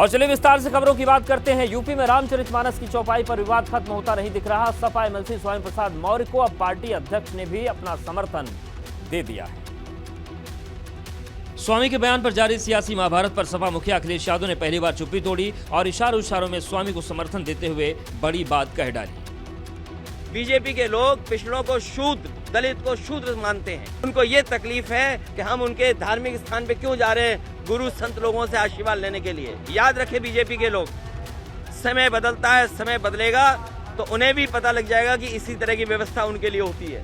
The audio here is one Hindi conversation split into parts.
और चलिए विस्तार से खबरों की बात करते हैं। यूपी में रामचरितमानस की चौपाई पर विवाद खत्म होता नहीं दिख रहा। सपा एमएलसी स्वामी प्रसाद मौर्य को अब पार्टी अध्यक्ष ने भी अपना समर्थन दे दिया है। स्वामी के बयान पर जारी सियासी महाभारत पर सपा मुखिया अखिलेश यादव ने पहली बार चुप्पी तोड़ी और इशारों में स्वामी को समर्थन देते हुए बड़ी बात कह डाली। बीजेपी के लोग पिछड़ों को शूद्र, दलित को शूद्र मानते हैं। उनको ये तकलीफ है कि हम उनके धार्मिक स्थान पे क्यों जा रहे हैं, गुरु संत लोगों से आशीर्वाद लेने के लिए। याद रखें बीजेपी के लोग, समय बदलता है, समय बदलेगा तो उन्हें भी पता लग जाएगा कि इसी तरह की व्यवस्था उनके लिए होती है।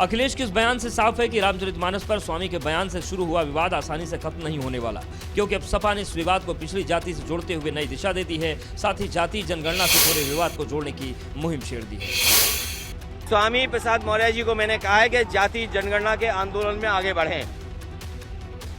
अखिलेश के इस बयान से साफ है कि रामचरितमानस पर स्वामी के बयान से शुरू हुआ विवाद आसानी से खत्म नहीं होने वाला, क्योंकि अब सपा ने इस विवाद को पिछड़ी जाति से जोड़ते हुए नई दिशा दे दी है। साथ ही जाति जनगणना से पूरे विवाद को जोड़ने की मुहिम छेड़ दी है। स्वामी प्रसाद मौर्य जी को मैंने कहा है कि जाति जनगणना के आंदोलन में आगे बढ़ें।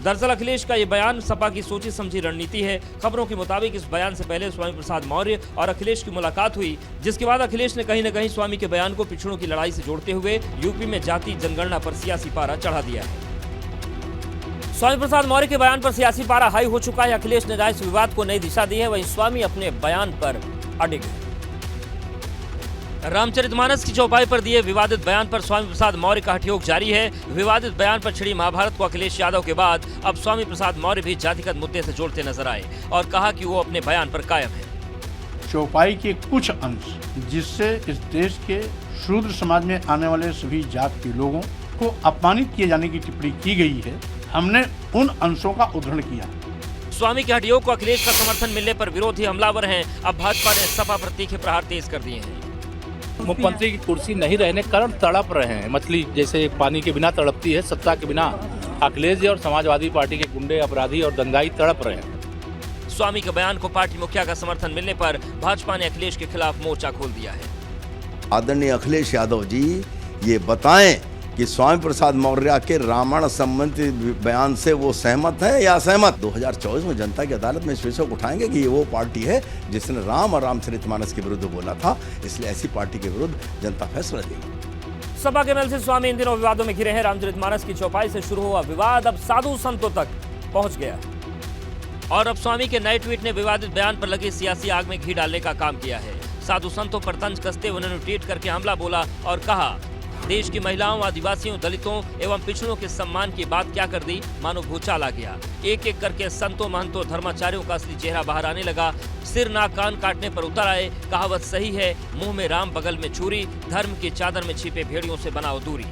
दरअसल अखिलेश का ये बयान सपा की सोची समझी रणनीति है। खबरों के मुताबिक इस बयान से पहले स्वामी प्रसाद मौर्य और अखिलेश की मुलाकात हुई, जिसके बाद अखिलेश ने कहीं न कहीं स्वामी के बयान को पिछड़ों की लड़ाई से जोड़ते हुए यूपी में जाति जनगणना पर सियासी पारा चढ़ा दिया है। स्वामी प्रसाद मौर्य के बयान पर सियासी पारा हाई हो चुका है। अखिलेश ने इस विवाद को नई दिशा दी है, वहीं स्वामी अपने बयान पर अडिग है। रामचरितमानस की चौपाई पर दिए विवादित बयान पर स्वामी प्रसाद मौर्य का हठयोग जारी है। विवादित बयान पर छिड़ी महाभारत को अखिलेश यादव के बाद अब स्वामी प्रसाद मौर्य भी जातिगत मुद्दे से जोड़ते नजर आए और कहा कि वो अपने बयान पर कायम है। चौपाई के कुछ अंश जिससे इस देश के शूद्र समाज में आने वाले सभी जात के लोगों को अपमानित किए जाने की टिप्पणी की गई है, हमने उन अंशों का उद्धरण किया। स्वामी के हठयोग को अखिलेश का समर्थन मिलने पर विरोधी हमलावर हैं। अब भाजपा ने सपा पर तीखे प्रहार तेज कर दिए हैं। मुख्यमंत्री की कुर्सी नहीं रहने के कारण तड़प रहे हैं। मछली जैसे पानी के बिना तड़पती है, सत्ता के बिना अखिलेश जी और समाजवादी पार्टी के गुंडे, अपराधी और दंगाई तड़प रहे हैं। स्वामी के बयान को पार्टी मुखिया का समर्थन मिलने पर भाजपा ने अखिलेश के खिलाफ मोर्चा खोल दिया है। आदरणीय अखिलेश यादव जी ये बताएं कि स्वामी प्रसाद मौर्य के रामायण संबंधी बयान से वो सहमत है या असहमत। 2024 में जनता की अदालत में इस विषय को उठाएंगे कि ये वो पार्टी है जिसने राम और रामचरितमानस के विरुद्ध बोला था, इसलिए ऐसी पार्टी के विरुद्ध जनता फैसला देगी। सपा के एमएलसी स्वामी इन दिनों विवादों में घिरे हैं। रामचरितमानस की चौपाई से शुरू हुआ विवाद अब साधु संतों तक पहुंच गया और अब स्वामी के नए ट्वीट ने विवादित बयान पर लगी सियासी आग में घी डालने का काम किया है। साधु संतों पर तंज कसते उन्होंने ट्वीट करके हमला बोला और कहा, देश की महिलाओं, आदिवासियों, दलितों एवं पिछड़ों के सम्मान की बात क्या कर दी, मानो भूचाल आ गया। एक एक करके संतों, महंतों, धर्माचार्यों का असली चेहरा बाहर आने लगा। सिर नाक कान काटने पर उतर आए। कहावत सही है, मुंह में राम बगल में छुरी, धर्म की चादर में छिपे भेड़ियों से बनाओ दूरी।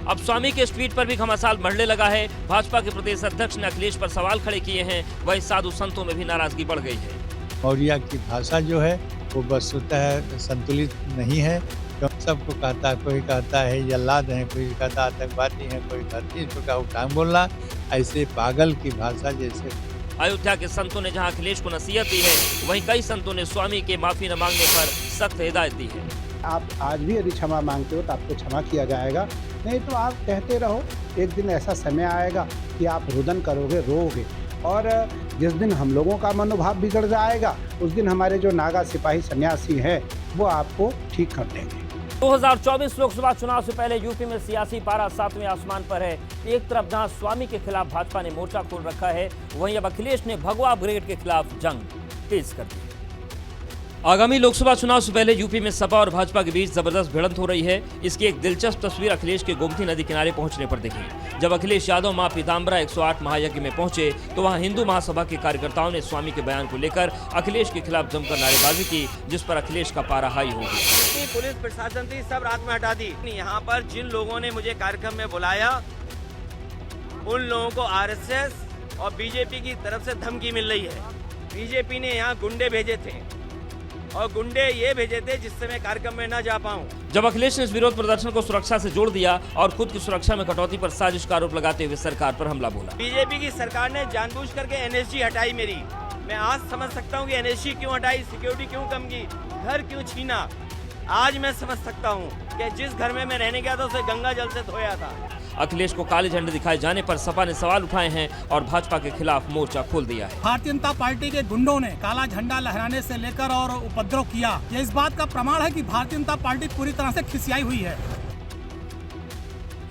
अब स्वामी के इस ट्वीट पर भी घमासान बढ़ने लगा है। भाजपा के प्रदेश अध्यक्ष ने अखिलेश पर सवाल खड़े किए हैं। वही साधु संतों में भी नाराजगी बढ़ गई है। मौर्य की भाषा जो है वो वस्तुतः संतुलित नहीं है। सबको कहता, कोई कहता है जल्लाद है, कोई कहता आतंकवादी है, कोई धरती का उठांग बोलना, ऐसे पागल की भाषा जैसे। अयोध्या के संतों ने जहां अखिलेश को नसीहत दी है, वहीं कई संतों ने स्वामी के माफी न मांगने पर सख्त हिदायत दी है। आप आज भी यदि क्षमा मांगते हो तो आपको क्षमा किया जाएगा, नहीं तो आप कहते रहो। एक दिन ऐसा समय आएगा कि आप रुदन करोगे, रोओगे, और जिस दिन हम लोगों का मनोभाव बिगड़ जाएगा उस दिन हमारे जो नागा सिपाही सन्यासी हैं वो आपको ठीक कर देंगे। 2024 लोकसभा चुनाव से पहले यूपी में सियासी पारा 7वें आसमान पर है। एक तरफ जहां स्वामी के खिलाफ भाजपा ने मोर्चा खोल रखा है, वहीं अब अखिलेश ने भगवा ब्रिगेड के खिलाफ जंग तेज कर दी। आगामी लोकसभा चुनाव से पहले यूपी में सपा और भाजपा के बीच जबरदस्त भिड़ंत हो रही है। इसकी एक दिलचस्प तस्वीर अखिलेश के गोमती नदी किनारे पहुंचने पर दिखी। जब अखिलेश यादव मां पीताम्बरा 108 महायज्ञ में पहुंचे तो वहां हिंदू महासभा के कार्यकर्ताओं ने स्वामी के बयान को लेकर अखिलेश के खिलाफ जमकर नारेबाजी की, जिस पर अखिलेश का पारा हाई हो गया। पुलिस प्रशासन थी, सब रात में हटा दी। यहाँ पर जिन लोगों ने मुझे कार्यक्रम में बुलाया उन लोगों को आरएसएस और बीजेपी की तरफ से धमकी मिल रही है। बीजेपी ने यहाँ गुंडे भेजे थे और गुंडे ये भेजे थे जिससे मैं कार्यक्रम में न जा पाऊं। जब अखिलेश ने इस विरोध प्रदर्शन को सुरक्षा से जोड़ दिया और खुद की सुरक्षा में कटौती पर साजिश का आरोप लगाते हुए सरकार पर हमला बोला। बीजेपी की सरकार ने जानबूझ करके एनएसजी हटाई मेरी। मैं आज समझ सकता हूं कि एनएसजी क्यों हटाई, सिक्योरिटी क्यों कम की, घर क्यों छीना। आज मैं समझ सकता हूं कि जिस घर में मैं रहने गया था उसे गंगा जल से धोया था। अखिलेश को काले झंडे दिखाए जाने पर सपा ने सवाल उठाए हैं और भाजपा के खिलाफ मोर्चा खोल दिया है। भारतीय जनता पार्टी के गुंडों ने काला झंडा लहराने से लेकर और उपद्रव किया। ये इस बात का प्रमाण है कि भारतीय जनता पार्टी पूरी तरह से खिसियाई हुई है।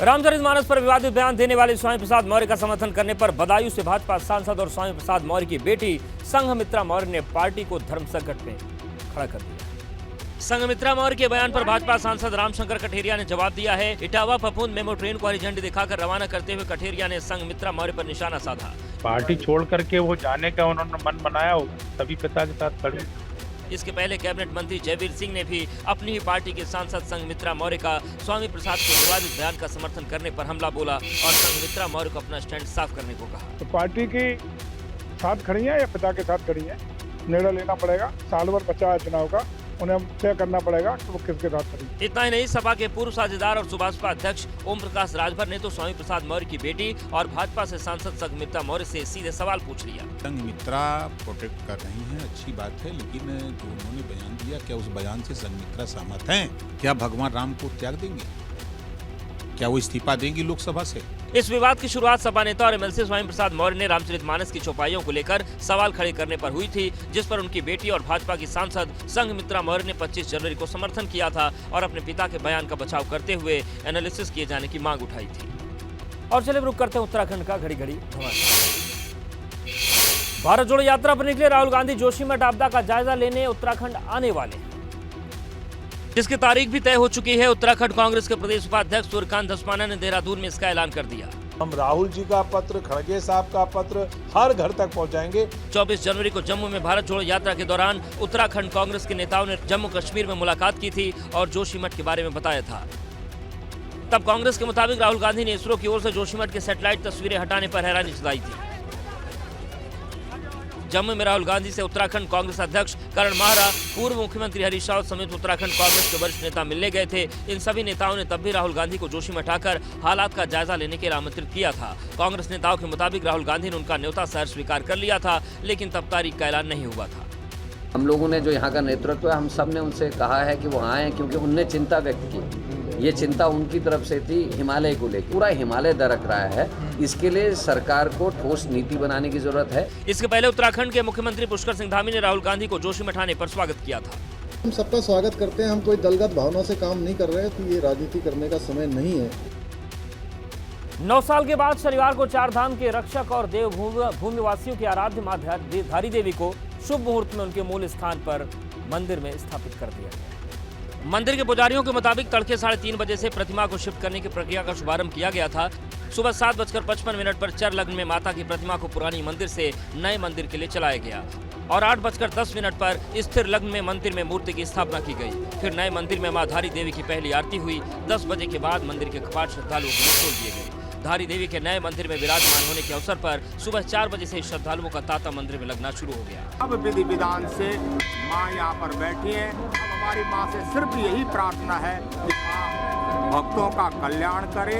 रामचरितमानस पर विवादित बयान देने वाले स्वामी प्रसाद मौर्य का समर्थन करने पर बदायूं से भाजपा सांसद और स्वामी प्रसाद मौर्य की बेटी संघमित्रा मौर्य ने पार्टी को धर्म संकट में खड़ा कर दिया। संघमित्रा मौर्य के बयान पर भाजपा सांसद रामशंकर कठेरिया ने जवाब दिया है। इटावा फफूंद मेमो ट्रेन को हरी झंडी दिखाकर रवाना करते हुए कठेरिया ने संघमित्रा मौर्य पर निशाना साधा। पार्टी छोड़ करके वो जाने का उन्होंने मन बनाया होगा, तभी पिता के साथ खड़े। इसके पहले कैबिनेट मंत्री जयवीर सिंह ने भी अपनी ही पार्टी के सांसद संघमित्रा मौर्य का स्वामी प्रसाद के विवादित बयान का समर्थन करने पर हमला बोला और संघमित्रा मौर्य को अपना स्टैंड साफ करने को कहा। तो पार्टी के साथ खड़ी है या पिता के साथ खड़ी है, निर्णय लेना पड़ेगा। साल भर बचा है चुनाव का, उन्हें तय करना पड़ेगा कि वो किसके साथ खड़ी। इतना ही नहीं, सपा के पूर्व साझेदार और सुभाषपा अध्यक्ष ओम प्रकाश राजभर ने तो स्वामी प्रसाद मौर्य की बेटी और भाजपा से सांसद संघमित्रा मौर्य से सीधे सवाल पूछ लिया। संघमित्रा प्रोटेक्ट कर रही हैं, अच्छी बात है, लेकिन जो उन्होंने बयान दिया, क्या उस बयान से संघमित्रा सहमत हैं? क्या भगवान राम को त्याग देंगे? क्या वो इस्तीफा देंगी लोकसभा से? इस विवाद की शुरुआत सपा नेता और एमएलसी स्वामी प्रसाद मौर्य ने रामचरितमानस की चौपाइयों को लेकर सवाल खड़े करने पर हुई थी, जिस पर उनकी बेटी और भाजपा की सांसद संघमित्रा मौर्य ने 25 जनवरी को समर्थन किया था और अपने पिता के बयान का बचाव करते हुए एनालिसिस किए जाने की मांग उठाई थी। और चले रुक करते हैं उत्तराखंड का घड़ी घड़ी धमाका। भारत जोड़ो यात्रा पर निकले राहुल गांधी जोशीमठ आपदा का जायजा लेने उत्तराखंड आने वाले, जिसकी तारीख भी तय हो चुकी है। उत्तराखंड कांग्रेस के प्रदेश उपाध्यक्ष सूर्यकांत धस्माना ने देहरादून में इसका ऐलान कर दिया। हम राहुल जी का पत्र, खड़गे साहब का पत्र हर घर तक पहुंचाएंगे। 24 जनवरी को जम्मू में भारत जोड़ो यात्रा के दौरान उत्तराखंड कांग्रेस के नेताओं ने जम्मू कश्मीर में मुलाकात की थी और जोशीमठ के बारे में बताया था। तब कांग्रेस के मुताबिक राहुल गांधी ने इसरो की ओर से जोशीमठ के सैटेलाइट तस्वीरें हटाने पर हैरानी जताई थी। जम्मू में राहुल गांधी से उत्तराखंड कांग्रेस अध्यक्ष करण माहरा, पूर्व मुख्यमंत्री हरीश रावत समेत उत्तराखंड कांग्रेस के वरिष्ठ नेता मिलने गए थे। इन सभी नेताओं ने तब भी राहुल गांधी को जोशीमठ आकर हालात का जायजा लेने के लिए आमंत्रित किया था। कांग्रेस नेताओं के मुताबिक राहुल गांधी ने उनका न्योता शहर स्वीकार कर लिया था, लेकिन तब तारीख का ऐलान नहीं हुआ था। हम लोगों ने जो यहाँ का नेतृत्व है, हम सब ने उनसे कहा है कि वो आए, क्योंकि उनने चिंता व्यक्त की। ये चिंता उनकी तरफ से थी हिमालय को लेकर। पूरा हिमालय दरक रहा है, इसके लिए सरकार को ठोस नीति बनाने की जरूरत है। इसके पहले उत्तराखंड के मुख्यमंत्री पुष्कर सिंह धामी ने राहुल गांधी को जोशीमठ आने पर स्वागत किया था। हम सबका स्वागत करते हैं, हम कोई दलगत भावना से काम नहीं कर रहे हैं, तो ये राजनीति करने का समय नहीं है। 9 साल के बाद शनिवार को चार धाम के रक्षक और देवभूमि वासियों की आराध्य मां धारी देवी को शुभ मुहूर्त में उनके मूल स्थान पर मंदिर में स्थापित कर दिया गया। मंदिर के पुजारियों के मुताबिक तड़के 3:30 बजे से प्रतिमा को शिफ्ट करने की प्रक्रिया का शुभारंभ किया गया था। सुबह 7:55 पर चर लग्न में माता की प्रतिमा को पुरानी मंदिर से नए मंदिर के लिए चलाया गया और 8:10 पर स्थिर लग्न में मंदिर में मूर्ति की स्थापना की गई। फिर नए मंदिर में मां धारी देवी की पहली आरती हुई। 10 बजे के बाद मंदिर के कपाट श्रद्धालुओं के लिए खोल दिए गए। धारी देवी के नए मंदिर में विराजमान होने के अवसर पर सुबह 4 बजे से श्रद्धालुओं का तांता मंदिर में लगना शुरू हो गया। अब विधि विधान से माँ यहाँ पर बैठी है। हमारी माँ से सिर्फ यही प्रार्थना है कि माँ भक्तों का कल्याण करे,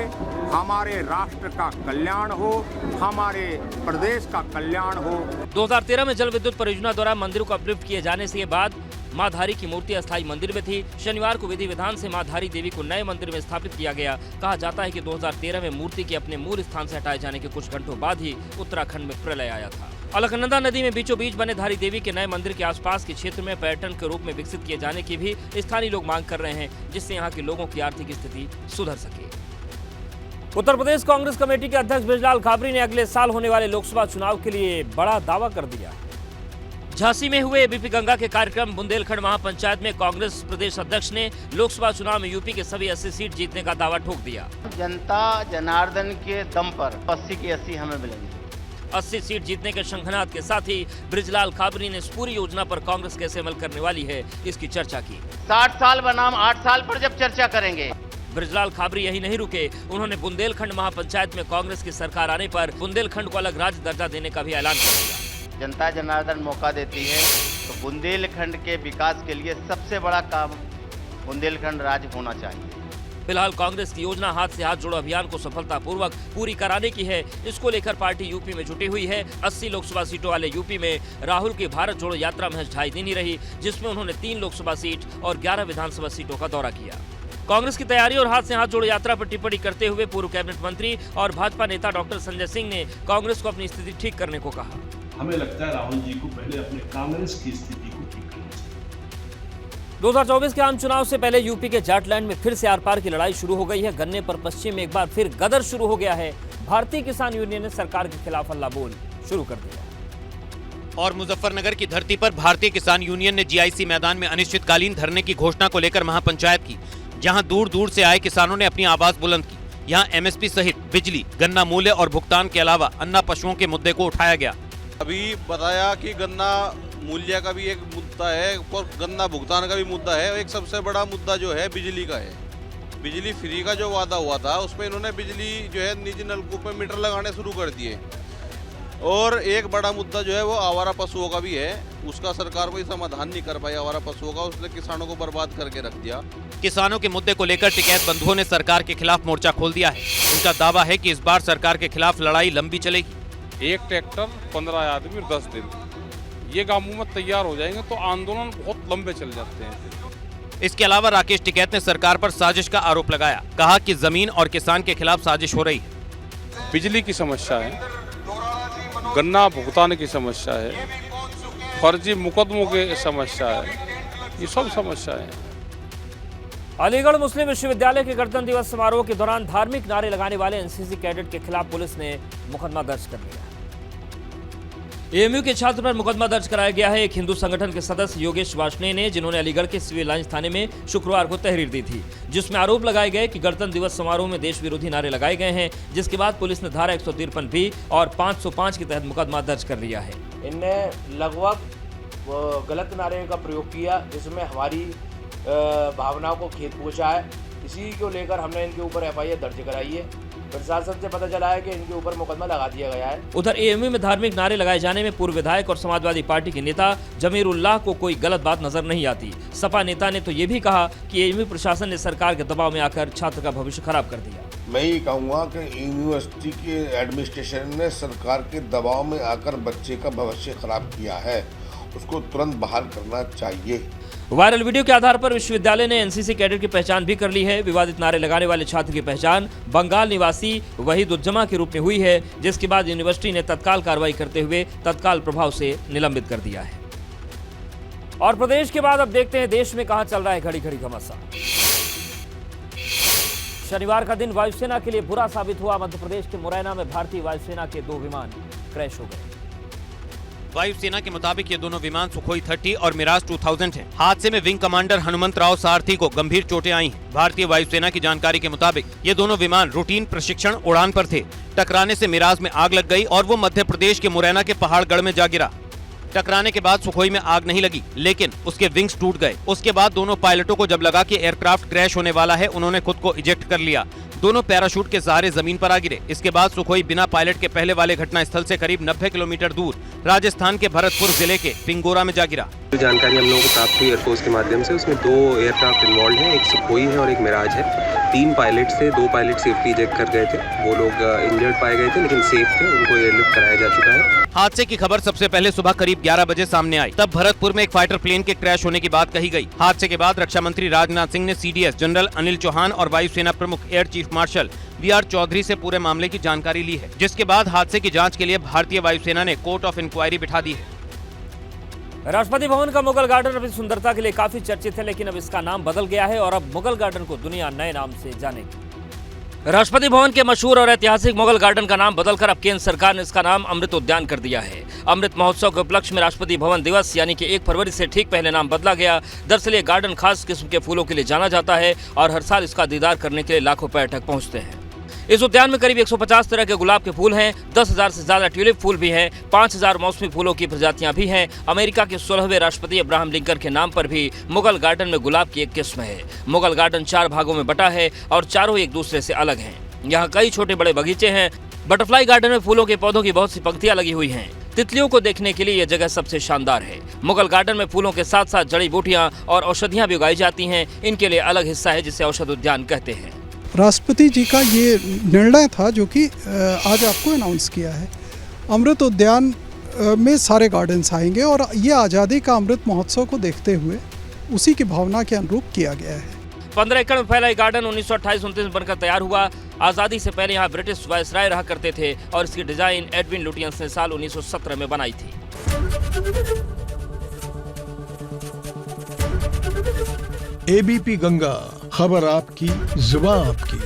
हमारे राष्ट्र का कल्याण हो, हमारे प्रदेश का कल्याण हो। 2013 में जल विद्युत परियोजना द्वारा मंदिर को अपलिफ्ट किए जाने के बाद मां धारी की मूर्ति अस्थायी मंदिर में थी। शनिवार को विधि विधान से मां धारी देवी को नए मंदिर में स्थापित किया गया। कहा जाता है कि 2013 में मूर्ति के अपने मूल स्थान से हटाए जाने के कुछ घंटों बाद ही उत्तराखंड में प्रलय आया था। अलकनंदा नदी में बीचों बीच बने धारी देवी के नए मंदिर के आसपास के क्षेत्र में पर्यटन के रूप में विकसित किए जाने की भी स्थानीय लोग मांग कर रहे हैं, जिससे यहाँ के लोगों की आर्थिक स्थिति सुधर सके। उत्तर प्रदेश कांग्रेस कमेटी के अध्यक्ष बृजलाल खाबरी ने अगले साल होने वाले लोकसभा चुनाव के लिए बड़ा दावा कर दिया। झांसी में हुए एबीपी गंगा के कार्यक्रम बुंदेलखंड महापंचायत में कांग्रेस प्रदेश अध्यक्ष ने लोकसभा चुनाव में यूपी के सभी 80 सीट जीतने का दावा ठोक दिया। जनता जनार्दन के दम पर 80 की 80 हमें मिलेंगे। 80 सीट जीतने के शंखनाद के साथ ही बृजलाल खाबरी ने इस पूरी योजना पर कांग्रेस कैसे अमल करने वाली है इसकी चर्चा की। 60 साल बनाम 8 साल पर जब चर्चा करेंगे। बृजलाल खाबरी यही नहीं रुके, उन्होंने बुंदेलखंड महापंचायत में कांग्रेस की सरकार आने पर बुंदेलखंड को अलग राज्य दर्जा देने का भी ऐलान कर दिया। जनता जनार्दन मौका देती है तो बुंदेलखंड के विकास के लिए सबसे बड़ा काम बुंदेलखंड राज्य होना चाहिए। फिलहाल कांग्रेस की योजना हाथ से हाथ जोड़ो अभियान को सफलतापूर्वक पूरी कराने की है। इसको लेकर पार्टी यूपी में जुटी हुई है। 80 लोकसभा सीटों वाले यूपी में राहुल की भारत जोड़ो यात्रा महज 2.5 दिन ही रही, जिसमें उन्होंने 3 लोकसभा सीट और 11 विधानसभा सीटों का दौरा किया। कांग्रेस की तैयारी और हाथ से हाथ जोड़ो यात्रा पर टिप्पणी करते हुए पूर्व कैबिनेट मंत्री और भाजपा नेता डॉक्टर संजय सिंह ने कांग्रेस को अपनी स्थिति ठीक करने को कहा। हमें लगता है राहुल जी को पहले अपने कांग्रेस की स्थिति को ठीक करना चाहिए। 2024 के आम चुनाव से पहले यूपी के जाटलैंड में फिर से आर पार की लड़ाई शुरू हो गई है। गन्ने पर पश्चिम में एक बार फिर गदर शुरू हो गया है। भारतीय किसान यूनियन ने सरकार के खिलाफ हल्ला बोल शुरू कर दिया। और मुजफ्फरनगर की धरती पर भारतीय किसान यूनियन ने जीआईसी मैदान में अनिश्चितकालीन धरने की घोषणा को लेकर महापंचायत की, जहां दूर दूर से आए किसानों ने अपनी आवाज बुलंद की। यहां एमएसपी सहित बिजली, गन्ना मूल्य और भुगतान के अलावा अन्ना पशुओं के मुद्दे को उठाया गया। अभी बताया कि गन्ना मूल्य का भी एक मुद्दा है और गन्ना भुगतान का भी मुद्दा है। एक सबसे बड़ा मुद्दा जो है बिजली का है। बिजली फ्री का जो वादा हुआ था उसमें इन्होंने बिजली जो है निजी नलकूप में मीटर लगाने शुरू कर दिए। और एक बड़ा मुद्दा जो है वो आवारा पशुओं का भी है, उसका सरकार कोई समाधान नहीं कर पाई आवारा पशुओं का, उसने किसानों को बर्बाद करके रख दिया। किसानों के मुद्दे को लेकर टिकैत बंधुओं ने सरकार के खिलाफ मोर्चा खोल दिया है। उनका दावा है कि इस बार सरकार के खिलाफ लड़ाई लंबी चलेगी। एक ट्रैक्टर 15 आदमी और 10 दिन, ये कामों में तैयार हो जाएंगे तो आंदोलन बहुत लंबे चल जाते हैं। इसके अलावा राकेश टिकैत ने सरकार पर साजिश का आरोप लगाया, कहा कि जमीन और किसान के खिलाफ साजिश हो रही है। बिजली की समस्या है, गन्ना भुगतान की समस्या है, फर्जी मुकदमों की समस्या है, ये सब समस्या है। अलीगढ़ मुस्लिम विश्वविद्यालय के गणतंत्र दिवस समारोह के दौरान धार्मिक नारे लगाने वाले एनसीसी कैडेट के खिलाफ पुलिस ने मुकदमा दर्ज कर लिया। एएमयू के छात्र पर मुकदमा दर्ज कराया गया है। एक हिंदू संगठन के सदस्य योगेश वार्ष्णेय ने, जिन्होंने अलीगढ़ के सिविल लाइंस थाने में शुक्रवार को तहरीर दी थी, जिसमें आरोप लगाए गए कि गणतंत्र दिवस समारोह में देश विरोधी नारे लगाए गए हैं, जिसके बाद पुलिस ने धारा 153 भी और 505 के तहत मुकदमा दर्ज कर लिया है। इनने लगभग गलत नारे का प्रयोग किया, जिसमें हमारी भावनाओं को खेद पहुंचा है। इसी को लेकर हमने इनके ऊपर एफआईआर दर्ज कराई है। प्रशासन से पता चला है कि इनके ऊपर मुकदमा लगा दिया गया है। उधर एएमयू में धार्मिक नारे लगाए जाने में पूर्व विधायक और समाजवादी पार्टी के नेता जमीरुल्लाह को कोई गलत बात नजर नहीं आती। सपा नेता ने तो ये भी कहा कि एएमयू प्रशासन ने सरकार के दबाव में आकर छात्र का भविष्य खराब कर दिया। मैं ये कहूँगा कि यूनिवर्सिटी के एडमिनिस्ट्रेशन ने सरकार के दबाव में आकर बच्चे का भविष्य खराब किया है, उसको तुरंत बहाल करना चाहिए। वायरल वीडियो के आधार पर विश्वविद्यालय ने एनसीसी कैडेट की पहचान भी कर ली है। विवादित नारे लगाने वाले छात्र की पहचान बंगाल निवासी वहीद उज्जमा के रूप में हुई है, जिसके बाद यूनिवर्सिटी ने तत्काल कार्रवाई करते हुए तत्काल प्रभाव से निलंबित कर दिया है। और प्रदेश के बाद अब देखते हैं देश में कहां चल रहा है घड़ी घड़ी घमासान। शनिवार का दिन वायुसेना के लिए बुरा साबित हुआ। मध्य प्रदेश के मुरैना में भारतीय वायुसेना के 2 विमान क्रैश हो गए। वायुसेना के मुताबिक ये दोनों विमान सुखोई 30 और मिराज 2000 हैं। हादसे में विंग कमांडर हनुमंत राव सारथी को गंभीर चोटें आई हैं। भारतीय वायुसेना की जानकारी के मुताबिक ये दोनों विमान रूटीन प्रशिक्षण उड़ान पर थे। टकराने से मिराज में आग लग गई और वो मध्य प्रदेश के मुरैना के पहाड़गढ़ में जा गिरा। टकराने के बाद सुखोई में आग नहीं लगी, लेकिन उसके विंग्स टूट गए। उसके बाद दोनों पायलटों को जब लगा कि एयरक्राफ्ट क्रैश होने वाला है, उन्होंने खुद को इजेक्ट कर लिया। दोनों पैराशूट के सहारे जमीन पर आ गिरे। इसके बाद सुखोई बिना पायलट के पहले वाले घटनास्थल से करीब 90 किलोमीटर दूर राजस्थान के भरतपुर जिले के पिंगोरा में जा गिरा। जानकारी हम लोगों को प्राप्त हुई एयरफोर्स के माध्यम से, उसमें 2 एयरक्राफ्ट इन्वॉल्व हैं, एक सुखोई है और एक मिराज है। 3 पायलट थे, 2 पायलट सेफ्टी इजेक्ट कर गए थे। वो लोग इंजर्ड पाए गए थे लेकिन सेफ थे, उनको एयरलिफ्ट कराया जा चुका है। हादसे की खबर सबसे पहले सुबह करीब 11 बजे सामने आई। तब भरतपुर में एक फाइटर प्लेन के क्रैश होने की बात कही गई। हादसे के बाद रक्षा मंत्री राजनाथ सिंह ने सीडीएस जनरल अनिल चौहान और वायुसेना प्रमुख air chief marshal VR Chaudhari से पूरे मामले की जानकारी ली है, जिसके बाद हादसे की जांच के लिए भारतीय वायुसेना ने कोर्ट ऑफ इंक्वायरी बिठा दी है। राष्ट्रपति भवन का मुगल गार्डन अपनी सुंदरता के लिए काफी चर्चित है, लेकिन अब इसका नाम बदल गया है और अब मुगल गार्डन को दुनिया नए नाम से जानेगी। राष्ट्रपति भवन के मशहूर और ऐतिहासिक मुगल गार्डन का नाम बदलकर अब केंद्र सरकार ने इसका नाम अमृत उद्यान कर दिया है। अमृत महोत्सव के उपलक्ष्य में राष्ट्रपति भवन दिवस यानी कि 1 फरवरी से ठीक पहले नाम बदला गया। दरअसल ये गार्डन खास किस्म के फूलों के लिए जाना जाता है और हर साल इसका दीदार करने के लिए लाखों पर्यटक पहुंचते हैं। इस उद्यान में करीब 150 तरह के गुलाब के फूल हैं, 10,000 से ज्यादा ट्यूलिप फूल भी हैं, 5,000 मौसमी फूलों की प्रजातियां भी हैं। अमेरिका के 16वें राष्ट्रपति अब्राहम लिंकन के नाम पर भी मुगल गार्डन में गुलाब की एक किस्म है। मुगल गार्डन 4 भागों में बटा है और चारों एक दूसरे से अलग हैं। यहाँ कई छोटे बड़े बगीचे हैं। बटरफ्लाई गार्डन में फूलों के पौधों की बहुत सी पंक्तियां लगी हुई हैं। तितलियों को देखने के लिए यह जगह सबसे शानदार है। मुगल गार्डन में फूलों के साथ साथ जड़ी बूटियां और औषधियां भी उगाई जाती हैं। इनके लिए अलग हिस्सा है जिसे औषध उद्यान कहते हैं। राष्ट्रपति जी का ये निर्णय था जो कि आज आपको अनाउंस किया है। अमृत उद्यान में सारे गार्डन्स आएंगे और ये आज़ादी का अमृत महोत्सव को देखते हुए उसी की भावना के अनुरूप किया गया है। 15 एकड़ में फैला गार्डन 1928-29 में बनकर तैयार हुआ। आज़ादी से पहले यहाँ ब्रिटिश वायसराय रहा करते थे और इसकी डिजाइन एडविन लुटियंस ने साल 1917 में बनाई थी। एबीपी गंगा, खबर आपकी, जुबान आपकी।